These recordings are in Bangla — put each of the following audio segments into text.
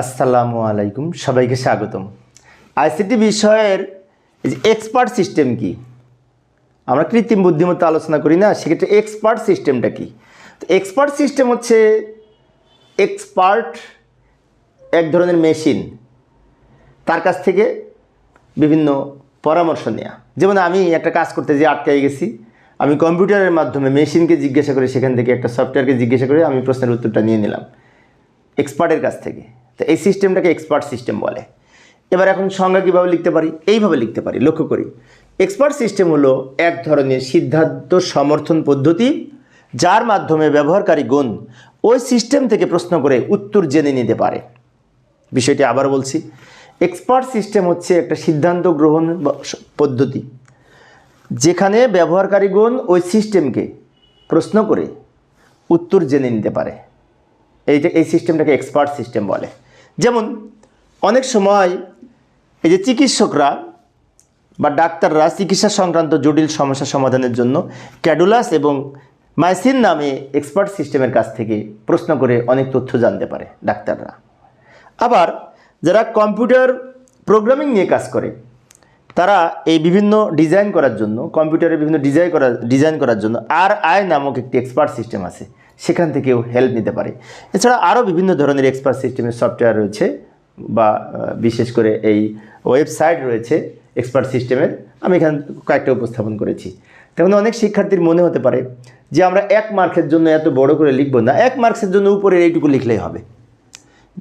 আসসালামু আলাইকুম, সবাইকে স্বাগতম। আইসিটি বিষয়ের এক্সপার্ট সিস্টেম কি? আমরা কৃত্রিম বুদ্ধিমত্তা আলোচনা করি না, সেক্ষেত্রে এক্সপার্ট সিস্টেমটা কি? তো এক্সপার্ট সিস্টেম হচ্ছে এক্সপার্ট এক ধরনের মেশিন, তার কাছ থেকে বিভিন্ন পরামর্শ নেওয়া। যেমন আমি একটা কাজ করতে যেয়ে আটকাই গেছি, আমি কম্পিউটারের মাধ্যমে মেশিনকে জিজ্ঞাসা করে, সেখান থেকে একটা সফটওয়্যারকে জিজ্ঞাসা করে আমি প্রশ্নের উত্তরটা নিয়ে নিলাম এক্সপার্টের কাছ থেকে। তো এই সিস্টেমটাকে এক্সপার্ট সিস্টেম বলে। এবার এখন সংজ্ঞা কীভাবে লিখতে পারি? এইভাবে লিখতে পারি, লক্ষ্য করি। এক্সপার্ট সিস্টেম হলো এক ধরনের সিদ্ধান্ত সমর্থন পদ্ধতি, যার মাধ্যমে ব্যবহারকারীগণ ওই সিস্টেম থেকে প্রশ্ন করে উত্তর জেনে নিতে পারে। বিষয়টি আবার বলছি, এক্সপার্ট সিস্টেম হচ্ছে একটা সিদ্ধান্ত গ্রহণ পদ্ধতি, যেখানে ব্যবহারকারীগণ ওই সিস্টেমকে প্রশ্ন করে উত্তর জেনে নিতে পারে। এই সিস্টেমটাকে এক্সপার্ট সিস্টেম বলে। যেমন অনেক সময় এই যে চিকিৎসকরা বা ডাক্তাররা চিকিৎসা সংক্রান্ত জটিল সমস্যা সমাধানের জন্য ক্যাডুলাস এবং মাইসিন নামে এক্সপার্ট সিস্টেমের কাছ থেকে প্রশ্ন করে অনেক তথ্য জানতে পারে ডাক্তাররা। আবার যারা কম্পিউটার প্রোগ্রামিং নিয়ে কাজ করে, তারা এই বিভিন্ন ডিজাইন করার জন্য, কম্পিউটারের বিভিন্ন ডিজাইন করার জন্য RI নামক একটি এক্সপার্ট সিস্টেম আছে, সেখান থেকেও হেল্প নিতে পারে। এছাড়া আরও বিভিন্ন ধরনের এক্সপার্ট সিস্টেমের সফটওয়্যার রয়েছে, বা বিশেষ করে এই ওয়েবসাইট রয়েছে এক্সপার্ট সিস্টেমের। আমি এখানে কয়েকটা উপস্থাপন করেছি। তেমন অনেক শিক্ষার্থীর মনে হতে পারে যে আমরা 1 মার্কের জন্য এত বড় করে লিখব না, 1 মার্কসের জন্য উপরের এইটুকু লিখলেই হবে।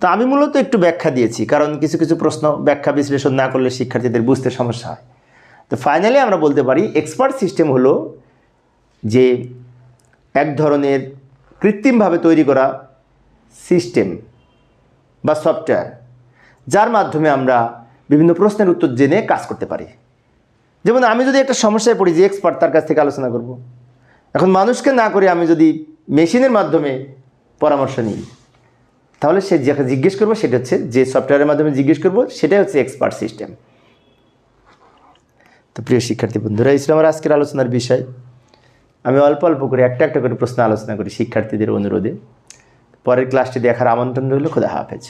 তো আমি মূলত একটু ব্যাখ্যা দিয়েছি, কারণ কিছু কিছু প্রশ্ন ব্যাখ্যা বিশ্লেষণ না করলে শিক্ষার্থীদের বুঝতে সমস্যা হয়। তো ফাইনালি আমরা বলতে পারি এক্সপার্ট সিস্টেম হলো যে এক ধরনের কৃত্রিমভাবে তৈরি করা সিস্টেম বা সফটওয়্যার, যার মাধ্যমে আমরা বিভিন্ন প্রশ্নের উত্তর জেনে কাজ করতে পারি। যেমন আমি যদি একটা সমস্যায় পড়ি, যে এক্সপার্ট, তার কাছ থেকে আলোচনা করব। এখন মানুষকে না করে আমি যদি মেশিনের মাধ্যমে পরামর্শ নিই, তাহলে সে যাকে জিজ্ঞেস করবো, সেটা হচ্ছে, যে সফটওয়্যারের মাধ্যমে জিজ্ঞেস করবো, সেটাই হচ্ছে এক্সপার্ট সিস্টেম। তো প্রিয় শিক্ষার্থী বন্ধুরা, এই ছিল আমার আজকের আলোচনার বিষয়। আমি অল্প অল্প করে একটা করে প্রশ্ন আলোচনা করি শিক্ষার্থীদের অনুরোধে। পরের ক্লাসটি দেখার আমন্ত্রণ রইল। খোদা হাফেজ।